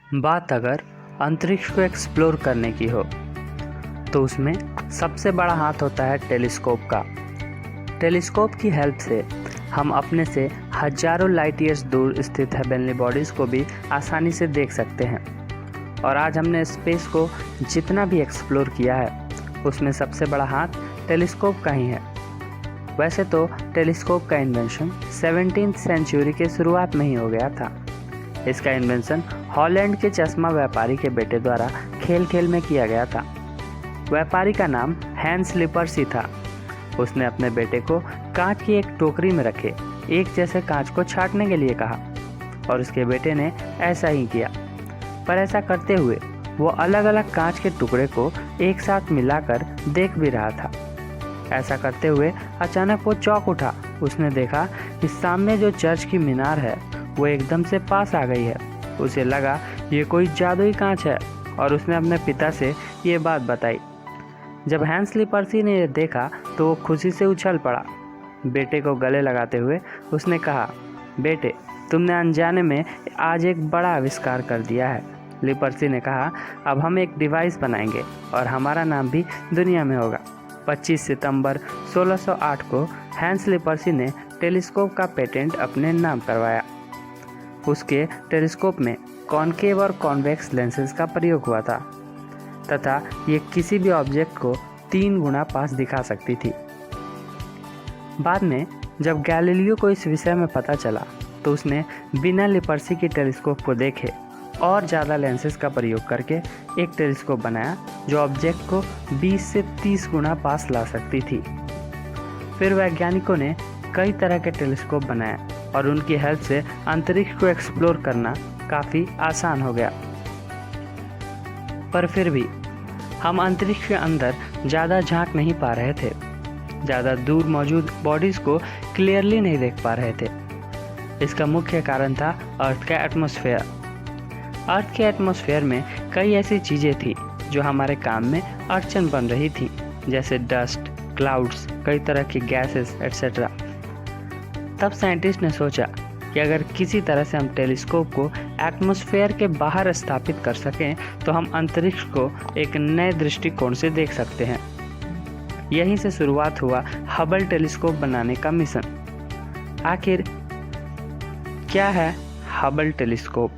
बात अगर अंतरिक्ष को एक्सप्लोर करने की हो तो उसमें सबसे बड़ा हाथ होता है टेलीस्कोप का। टेलीस्कोप की हेल्प से हम अपने से हजारों लाइट ईयर्स दूर स्थित हेवनली बॉडीज़ को भी आसानी से देख सकते हैं। और आज हमने स्पेस को जितना भी एक्सप्लोर किया है उसमें सबसे बड़ा हाथ टेलीस्कोप का ही है। वैसे तो टेलीस्कोप का इन्वेंशन 17th सेंचुरी के शुरुआत में ही हो गया था। इसका इन्वेंशन हॉलैंड के चश्मा व्यापारी के बेटे द्वारा खेल खेल में किया गया था। व्यापारी का नाम हैंस लिपर्सी था। उसने अपने बेटे को कांच की एक टोकरी में रखे एक जैसे कांच को छांटने के लिए कहा और उसके बेटे ने ऐसा ही किया। पर ऐसा करते हुए वो अलग अलग कांच के टुकड़े को एक साथ मिलाकर देख भी रहा था। ऐसा करते हुए अचानक वो चौंक उठा। उसने देखा कि सामने जो चर्च की मीनार है वो एकदम से पास आ गई है। उसे लगा ये कोई जादुई कांच है और उसने अपने पिता से ये बात बताई। जब हैंस लिपर्सी ने यह देखा तो वो खुशी से उछल पड़ा। बेटे को गले लगाते हुए उसने कहा, बेटे तुमने अनजाने में आज एक बड़ा आविष्कार कर दिया है। लिपर्सी ने कहा, अब हम एक डिवाइस बनाएंगे और हमारा नाम भी दुनिया में होगा। 25 सितंबर 1608 को हैंस लिपर्सी ने टेलीस्कोप का पेटेंट अपने नाम करवाया। उसके टेलीस्कोप में कॉनकेव और कॉन्वेक्स लेंसेज का प्रयोग हुआ था तथा ये किसी भी ऑब्जेक्ट को 3 गुना पास दिखा सकती थी। बाद में जब गैलीलियो को इस विषय में पता चला तो उसने बिना लिपर्सी के टेलीस्कोप को देखे और ज़्यादा लेंसेज का प्रयोग करके एक टेलीस्कोप बनाया जो ऑब्जेक्ट को 20 से 30 गुना पास ला सकती थी। फिर वैज्ञानिकों ने कई तरह के टेलीस्कोप बनाए और उनकी हेल्प से अंतरिक्ष को एक्सप्लोर करना काफ़ी आसान हो गया। पर फिर भी हम अंतरिक्ष के अंदर ज़्यादा झांक नहीं पा रहे थे। ज़्यादा दूर मौजूद बॉडीज़ को क्लियरली नहीं देख पा रहे थे। इसका मुख्य कारण था अर्थ का एटमॉस्फेयर। अर्थ के एटमॉस्फेयर में कई ऐसी चीज़ें थी जो हमारे काम में अड़चन बन रही थी, जैसे डस्ट, क्लाउड्स, कई तरह की गैसेस एट्सेट्रा। तब साइंटिस्ट ने सोचा कि अगर किसी तरह से हम टेलीस्कोप को एटमॉस्फेयर के बाहर स्थापित कर सकें तो हम अंतरिक्ष को एक नए दृष्टिकोण से देख सकते हैं। यहीं से शुरुआत हुआ हबल टेलीस्कोप बनाने का मिशन। आखिर क्या है हबल टेलीस्कोप?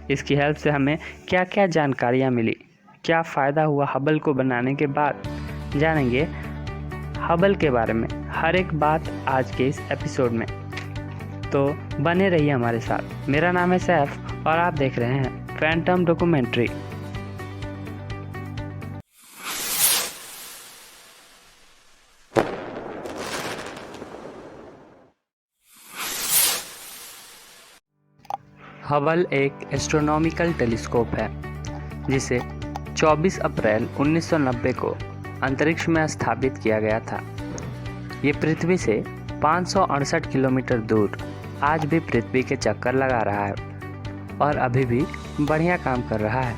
इसकी हेल्प से हमें क्या क्या जानकारियाँ मिली, क्या फ़ायदा हुआ हबल को बनाने के बाद, जानेंगे हबल के बारे में हर एक बात आज के इस एपिसोड में। तो बने रहिए हमारे साथ। मेरा नाम है सैफ और आप देख रहे हैं फैंटम डॉक्यूमेंट्री। हबल एक एस्ट्रोनॉमिकल टेलीस्कोप है जिसे 24 अप्रैल 1990 को अंतरिक्ष में स्थापित किया गया था। ये पृथ्वी से 568 किलोमीटर दूर आज भी पृथ्वी के चक्कर लगा रहा है और अभी भी बढ़िया काम कर रहा है।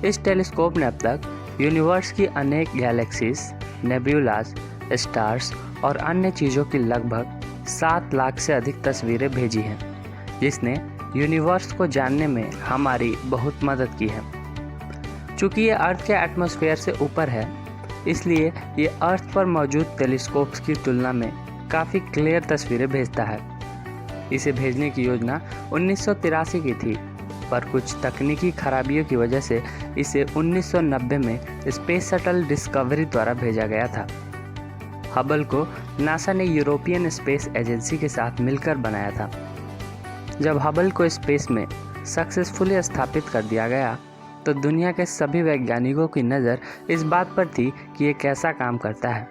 इस टेलीस्कोप ने अब तक यूनिवर्स की अनेक गैलेक्सीज, नेब्यूलाज, स्टार्स और अन्य चीज़ों की लगभग 7 लाख से अधिक तस्वीरें भेजी हैं, जिसने यूनिवर्स को जानने में हमारी बहुत मदद की है। चूँकि ये अर्थ के एटमॉस्फेयर से ऊपर है, इसलिए ये अर्थ पर मौजूद टेलीस्कोप्स की तुलना में काफ़ी क्लियर तस्वीरें भेजता है। इसे भेजने की योजना 1983 की थी, पर कुछ तकनीकी खराबियों की वजह से इसे 1990 में स्पेस शटल डिस्कवरी द्वारा भेजा गया था। हबल को नासा ने यूरोपियन स्पेस एजेंसी के साथ मिलकर बनाया था। जब हबल को स्पेस में सक्सेसफुली स्थापित कर दिया गया तो दुनिया के सभी वैज्ञानिकों की नज़र इस बात पर थी कि ये कैसा काम करता है।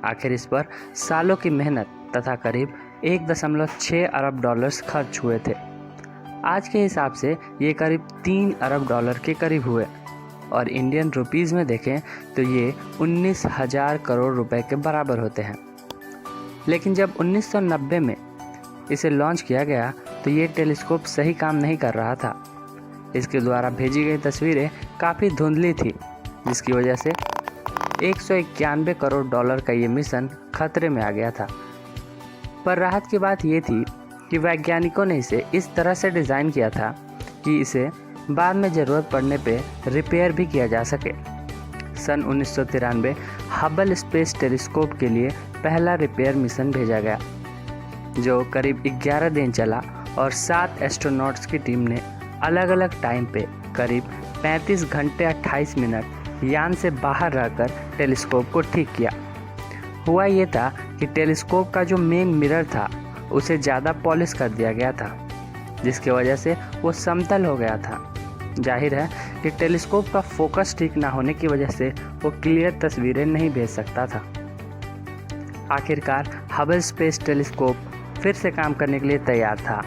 आखिर इस पर सालों की मेहनत तथा करीब 1.6 अरब डॉलर्स खर्च हुए थे। आज के हिसाब से ये करीब 3 अरब डॉलर के करीब हुए और इंडियन रुपीज़ में देखें तो ये 19,000 करोड़ रुपए के बराबर होते हैं। लेकिन जब 1990 में इसे लॉन्च किया गया तो ये टेलीस्कोप सही काम नहीं कर रहा था। इसके द्वारा भेजी गई तस्वीरें काफ़ी धुंधली थी, जिसकी वजह से 191 करोड़ डॉलर का ये मिशन खतरे में आ गया था। पर राहत की बात ये थी कि वैज्ञानिकों ने इसे इस तरह से डिज़ाइन किया था कि इसे बाद में ज़रूरत पड़ने पे रिपेयर भी किया जा सके। सन 1993 हबल स्पेस टेलीस्कोप के लिए पहला रिपेयर मिशन भेजा गया, जो करीब 11 दिन चला और 7 एस्ट्रोनॉट्स की टीम ने अलग अलग टाइम पे करीब 35 घंटे 28 मिनट यान से बाहर रहकर टेलीस्कोप को ठीक किया। हुआ ये था कि टेलीस्कोप का जो मेन मिरर था उसे ज़्यादा पॉलिश कर दिया गया था, जिसकी वजह से वो समतल हो गया था। जाहिर है कि टेलीस्कोप का फोकस ठीक ना होने की वजह से वो क्लियर तस्वीरें नहीं भेज सकता था। आखिरकार हबल स्पेस टेलीस्कोप फिर से काम करने के लिए तैयार था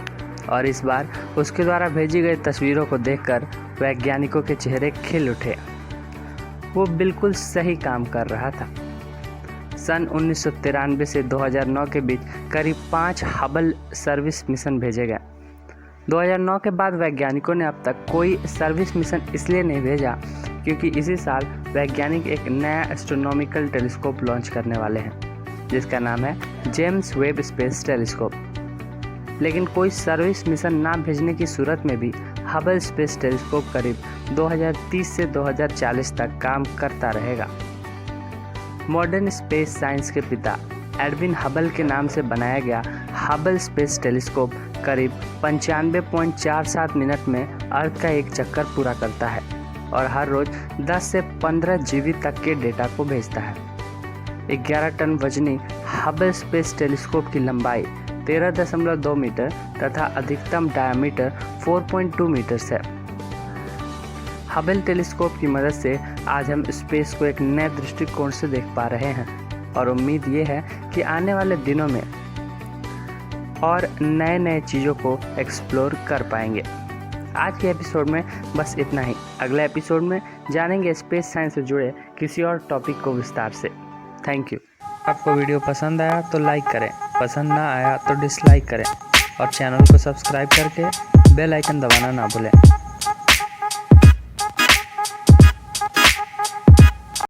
और इस बार उसके द्वारा भेजी गई तस्वीरों को देखकर वैज्ञानिकों के चेहरे खिल उठे। वो बिल्कुल सही काम कर रहा था। सन 1993 से 2009 के बीच करीब 5 हबल सर्विस मिशन भेजे गए। 2009 के बाद वैज्ञानिकों ने अब तक कोई सर्विस मिशन इसलिए नहीं भेजा क्योंकि इसी साल वैज्ञानिक एक नया एस्ट्रोनॉमिकल टेलीस्कोप लॉन्च करने वाले हैं, जिसका नाम है जेम्स वेब स्पेस टेलीस्कोप। लेकिन कोई सर्विस मिशन ना भेजने की सूरत में भी हबल स्पेस टेलीस्कोप करीब 2030 से 2040 तक काम करता रहेगा। मॉडर्न स्पेस साइंस के पिता एडविन हबल के नाम से बनाया गया हबल स्पेस टेलीस्कोप करीब 95.47 मिनट में अर्थ का एक चक्कर पूरा करता है और हर रोज 10 से 15 जीबी तक के डेटा को भेजता है। 11 टन वजनी हबल स्पेस टेलीस्कोप की लंबाई 13.2 मीटर तथा अधिकतम डायमीटर 4.2 मीटर है। हबल टेलीस्कोप की मदद से आज हम स्पेस को एक नए दृष्टिकोण से देख पा रहे हैं और उम्मीद ये है कि आने वाले दिनों में और नए चीज़ों को एक्सप्लोर कर पाएंगे। आज के एपिसोड में बस इतना ही। अगले एपिसोड में जानेंगे स्पेस साइंस से जुड़े किसी और टॉपिक को विस्तार से। Thank you. आपको वीडियो पसंद आया तो लाइक करें, पसंद ना आया तो डिसलाइक करें और चैनल को सब्सक्राइब करके बेल आइकन दबाना ना भूलें।